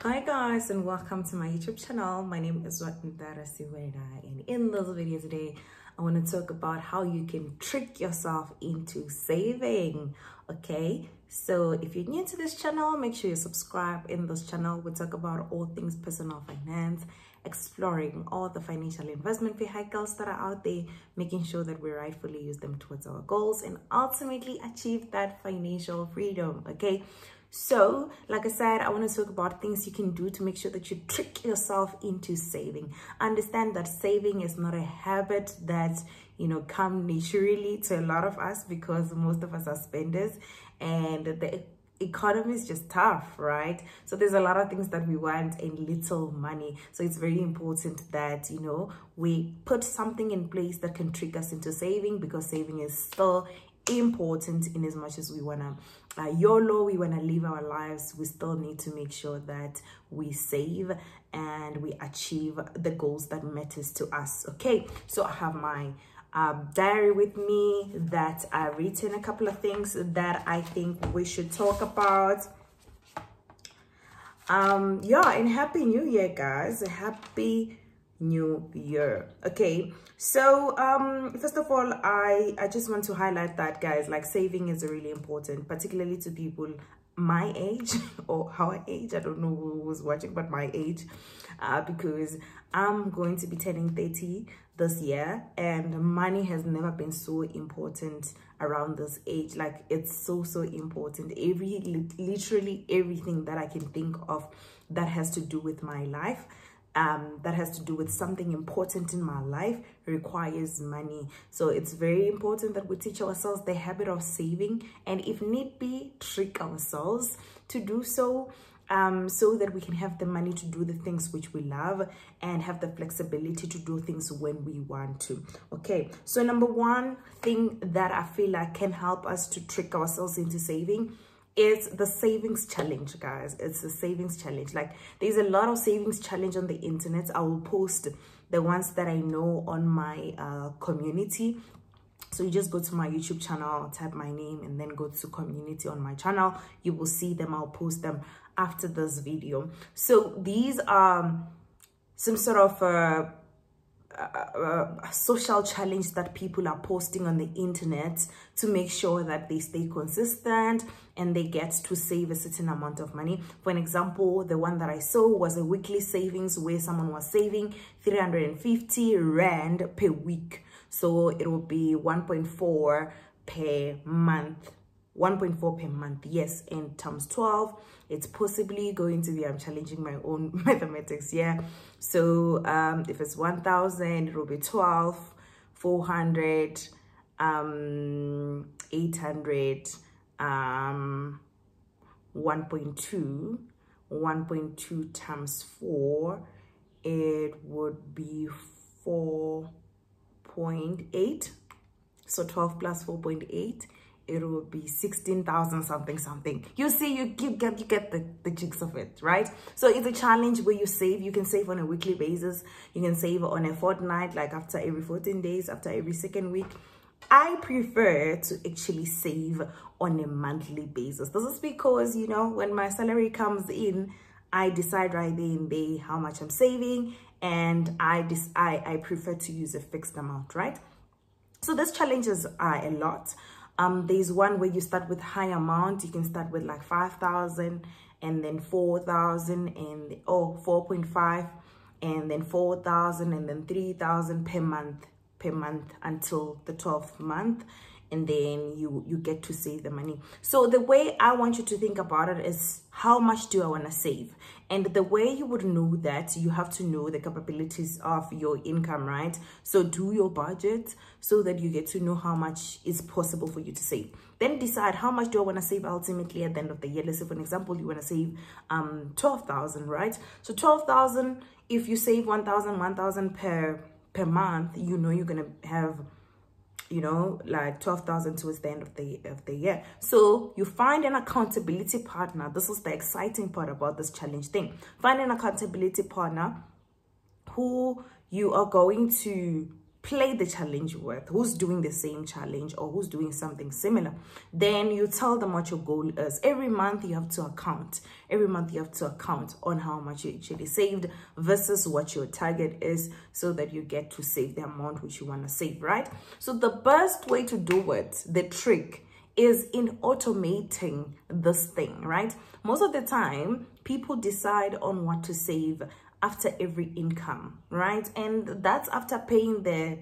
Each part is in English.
Hi guys, and welcome to my YouTube channel. My name is Zwanndanana, and in this video today I want to talk about how you can trick yourself into saving. Okay, so if you're new to this channel, make sure you subscribe. In this channel we talk about all things personal finance, exploring all the financial investment vehicles that are out there, making sure that we rightfully use them towards our goals and ultimately achieve that financial freedom. Okay, so like I said, I want to talk about things you can do to make sure that you trick yourself into saving. Understand that saving is not a habit that come naturally to a lot of us, because most of us are spenders and the economy is just tough, right? So there's a lot of things that we want and little money. So it's very important that we put something in place that can trick us into saving, because saving is still important. In as much as we want to YOLO, we want to live our lives, we still need to make sure that we save and we achieve the goals that matters to us. Okay, so I have my diary with me that I've written a couple of things that I think we should talk about. Yeah, and happy new year, guys. Happy new year. Okay, so first of all, I just want to highlight that, guys, like saving is really important, particularly to people my age or our age. I don't know who was watching, but my age, because I'm going to be turning 30 this year, and money has never been so important around this age. Like, it's so important. Literally everything that I can think of that has to do with my life, that has to do with something important in my life, requires money. So it's very important that we teach ourselves the habit of saving, and if need be, trick ourselves to do so, so that we can have the money to do the things which we love and have the flexibility to do things when we want to. Okay, so number one thing that I feel like can help us to trick ourselves into saving is the savings challenge, guys. It's the savings challenge. Like, there's a lot of savings challenge on the internet. I will post the ones that I know on my community. So you just go to my YouTube channel, type my name, and then go to community on my channel. You will see them. I'll post them after this video. So these are some sort of social challenge that people are posting on the internet to make sure that they stay consistent and they get to save a certain amount of money. For an example, the one that I saw was a weekly savings where someone was saving 350 Rand per week. So it will be 1.4 per month. 1.4 per month, yes, and times 12, it's possibly going to be, I'm challenging my own mathematics, yeah. So if it's 1,000, it will be 12, 400, 800, 1.2 times 4, it would be 4.8. So 12 plus 4.8, it will be 16,000 something. You see, you get the jigs of it, right? So it's a challenge where you save. You can save on a weekly basis. You can save on a fortnight, like after every 14 days, after every second week. I prefer to actually save on a monthly basis. This is because, when my salary comes in, I decide right there and there how much I'm saving, and I prefer to use a fixed amount, right? So these challenges are a lot. There's one where you start with high amount. You can start with like 5,000, and then 4,000, and 4.5, and then 4,000, and then 3,000 per month until the 12th month, and then you get to save the money. So the way I want you to think about it is, how much do I want to save? And the way you would know that, you have to know the capabilities of your income, right? So do your budget so that you get to know how much is possible for you to save. Then decide, how much do I want to save ultimately at the end of the year? Let's say, for example, you want to save 12,000, right? So 12,000, if you save 1,000 per month, you're gonna have like 12,000 towards the end of the year. So you find an accountability partner. This is the exciting part about this challenge thing. Find an accountability partner who you are going to play the challenge with, who's doing the same challenge or who's doing something similar. Then you tell them what your goal is. Every month you have to account. Every month you have to account on how much you actually saved versus what your target is, so that you get to save the amount which you want to save, right? So the best way to do it, the trick, is in automating this thing, right? Most of the time, people decide on what to save after every income, right? And that's after paying the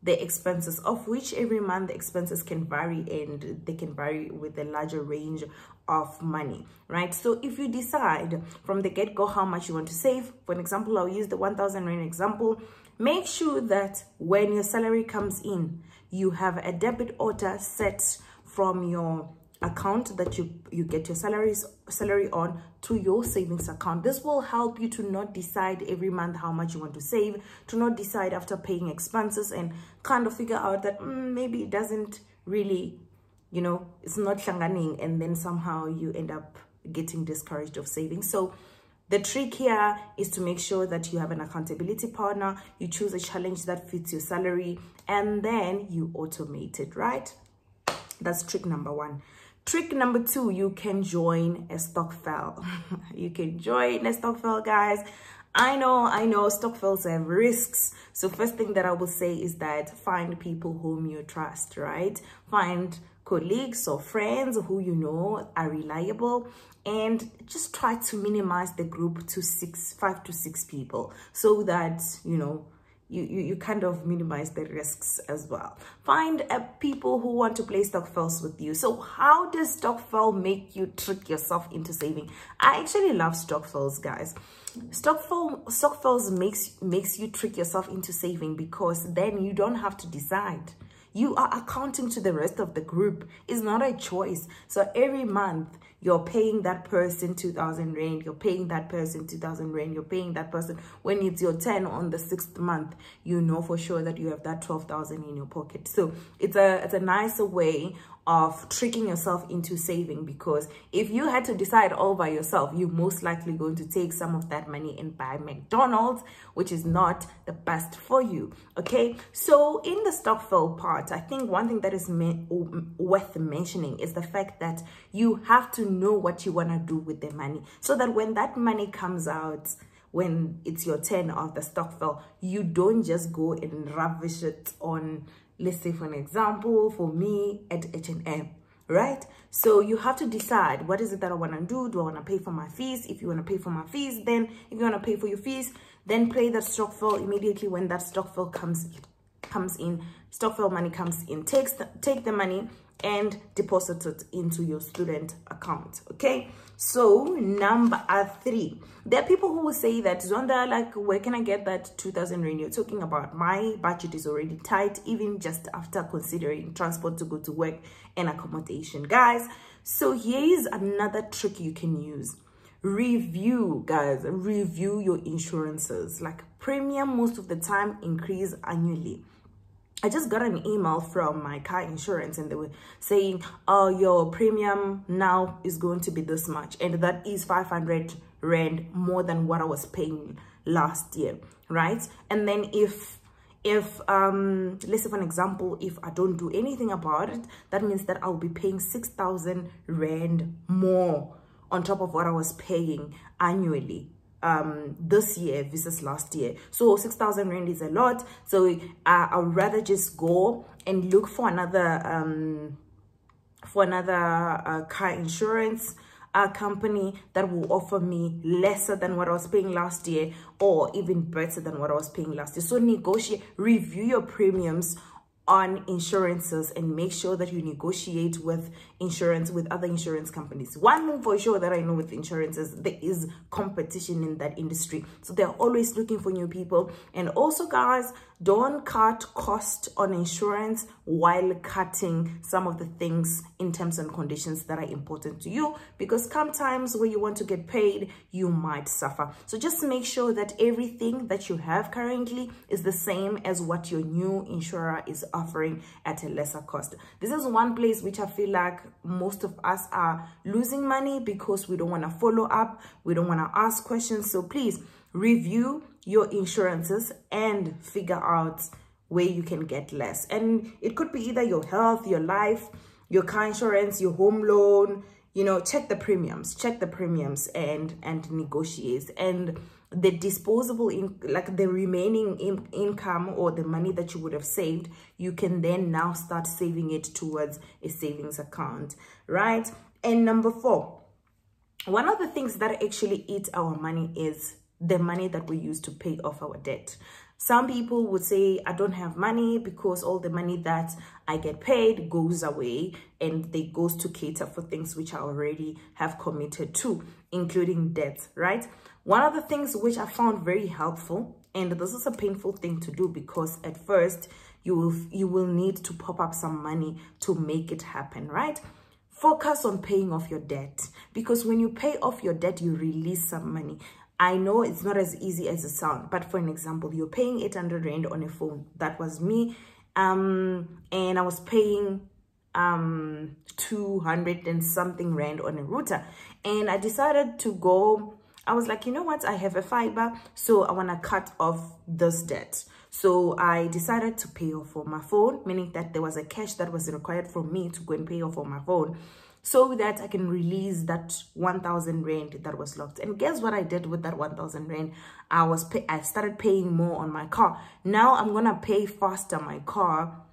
expenses, of which every month the expenses can vary, and they can vary with a larger range of money, right? So if you decide from the get-go how much you want to save, for an example, I'll use the 1,000 Rand example. Make sure that when your salary comes in, you have a debit order set from your account that you get your salary on to your savings account. This will help you to not decide every month how much you want to save, to not decide after paying expenses and kind of figure out that maybe it doesn't really, you know, it's not shanganing, and then somehow you end up getting discouraged of saving. So the trick here is to make sure that you have an accountability partner, you choose a challenge that fits your salary, and then you automate it, right? That's trick number one. Trick number two, you can join a Stokvel. You can join a Stokvel, guys. I know Stokvels have risks. So first thing that I will say is that find people whom you trust, right? Find colleagues or friends who you know are reliable, and just try to minimize the group to 5 to 6 people, so that, you know, you kind of minimize the risks as well. Find people who want to play Stokvels with you. So how does Stokvel make you trick yourself into saving? I actually love Stokvels, guys. Stokvels makes you trick yourself into saving, because then you don't have to decide. You are accounting to the rest of the group. It's not a choice. So every month you're paying that person 2,000 Rand, you're paying that person 2,000 Rand, you're paying that person. When it's your turn on the 6th month, you know for sure that you have that 12,000 in your pocket. So it's a nicer way of tricking yourself into saving, because if you had to decide all by yourself, you're most likely going to take some of that money and buy McDonald's, which is not the best for you. Okay, so in the Stokvel part, I think one thing that is worth mentioning is the fact that you have to know what you want to do with the money, so that when that money comes out, when it's your turn of the Stokvel, you don't just go and ravish it on, let's say for an example, for me at H&M, right? So you have to decide, what is it that I want to do? Do I want to pay for my fees? If you want to pay for my fees, then if you want to pay for your fees, then play that Stokvel immediately. When that Stokvel comes in, Stokvel money comes in, take the money and deposit it into your student account. Okay, so number 3, there are people who will say that, Zwanda, like, where can I get that 2,000 Rand? You're talking about my budget is already tight, even just after considering transport to go to work and accommodation. Guys, so here is another trick you can use. Review, guys, review your insurances. Like, premium most of the time increase annually. I just got an email from my car insurance, and they were saying, oh, your premium now is going to be this much, and that is 500 Rand more than what I was paying last year, right? And then if let's say for an example, if I don't do anything about it, that means that I'll be paying 6,000 Rand more on top of what I was paying annually this year versus last year. So 6,000 Rand is a lot. So I would rather just go and look for another car insurance company that will offer me lesser than what I was paying last year, or even better than what I was paying last year. So negotiate, review your premiums on insurances, and make sure that you negotiate with other insurance companies. One thing for sure that I know with insurances, there is competition in that industry, so they're always looking for new people. And also, guys, don't cut cost on insurance while cutting some of the things in terms and conditions that are important to you, because come times where you want to get paid, you might suffer. So just make sure that everything that you have currently is the same as what your new insurer is offering at a lesser cost. This is one place which I feel like most of us are losing money, because we don't want to follow up, we don't want to ask questions. So please review your insurances and figure out where you can get less. And it could be either your health, your life, your car insurance, your home loan. You know, check the premiums and negotiate. And the disposable like the remaining income or the money that you would have saved, you can then now start saving it towards a savings account, right? And number 4, one of the things that actually eat our money is the money that we use to pay off our debt. Some people would say, I don't have money because all the money that I get paid goes away and they goes to cater for things which I already have committed to, including debts, right? One of the things which I found very helpful, and this is a painful thing to do because at first you will need to pop up some money to make it happen, right? Focus on paying off your debt, because when you pay off your debt, you release some money. I know it's not as easy as it sounds, but for an example, you're paying 800 Rand on a phone. That was me. And I was paying 200 and something Rand on a router. And I decided to go, I was like, you know what? I have a fiber, so I want to cut off this debt. So I decided to pay off for my phone, meaning that there was a cash that was required from me to go and pay off for my phone, so that I can release that 1,000 Rand that was locked. And guess what I did with that 1,000 Rand? I started paying more on my car. Now I'm gonna pay faster my car.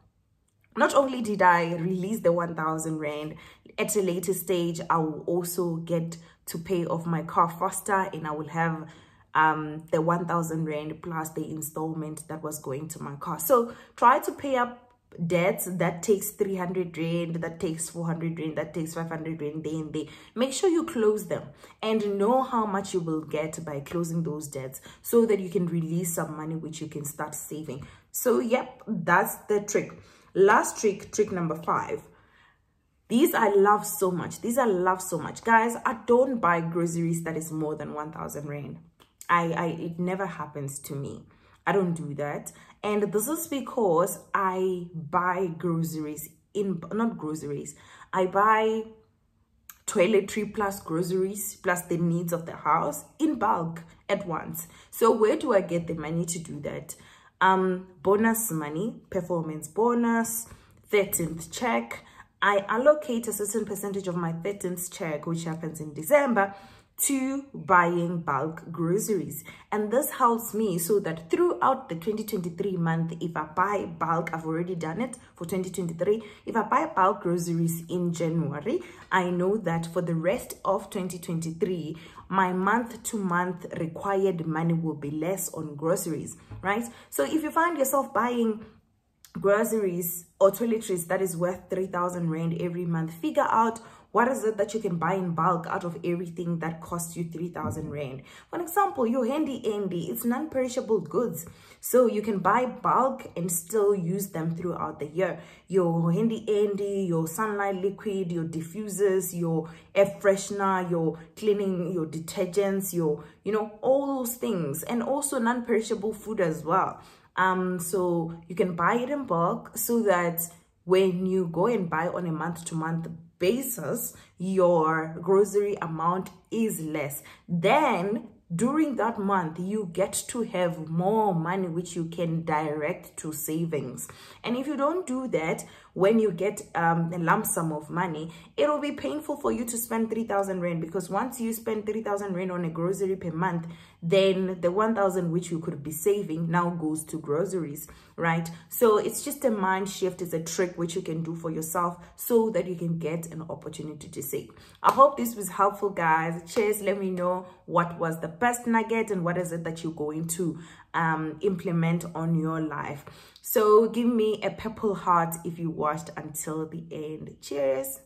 Not only did I release the 1,000 Rand, at a later stage, I will also get to pay off my car faster, and I will have the 1,000 Rand plus the installment that was going to my car. So try to pay up debts that takes 300 Rand, that takes 400 Rand, that takes 500 Rand day and day. Make sure you close them and know how much you will get by closing those debts, so that you can release some money which you can start saving. So yep, that's the trick. Last trick number 5. These I love so much. Guys, I don't buy groceries that is more than 1,000 Rand. It never happens to me. I don't do that. And this is because I buy groceries I buy toiletry plus groceries plus the needs of the house in bulk at once. So where do I get the money to do that? Bonus money, performance bonus, 13th check. I allocate a certain percentage of my 13th check, which happens in December, to buying bulk groceries. And this helps me so that throughout the 2023 month, if I buy bulk, I've already done it for 2023. If I buy bulk groceries in January, I know that for the rest of 2023, my month-to-month required money will be less on groceries, right? So if you find yourself buying groceries or toiletries that is worth 3,000 Rand every month, figure out what is it that you can buy in bulk out of everything that costs you 3,000 Rand. For example, your handy it's non-perishable goods. So you can buy bulk and still use them throughout the year. Your handy, your sunlight liquid, your diffusers, your air freshener, your cleaning, your detergents, your, all those things. And also non-perishable food as well. So you can buy it in bulk so that when you go and buy on a month-to-month basis, your grocery amount is less. Then during that month, you get to have more money which you can direct to savings. And if you don't do that, when you get a lump sum of money, it will be painful for you to spend 3,000 Rand, because once you spend 3,000 Rand on a grocery per month, then the 1,000 which you could be saving now goes to groceries, right? So it's just a mind shift. It's a trick which you can do for yourself so that you can get an opportunity to save. I hope this was helpful, guys. Cheers. Let me know what was the best nugget and what is it that you're going to implement on your life. So give me a purple heart if you watched until the end. Cheers.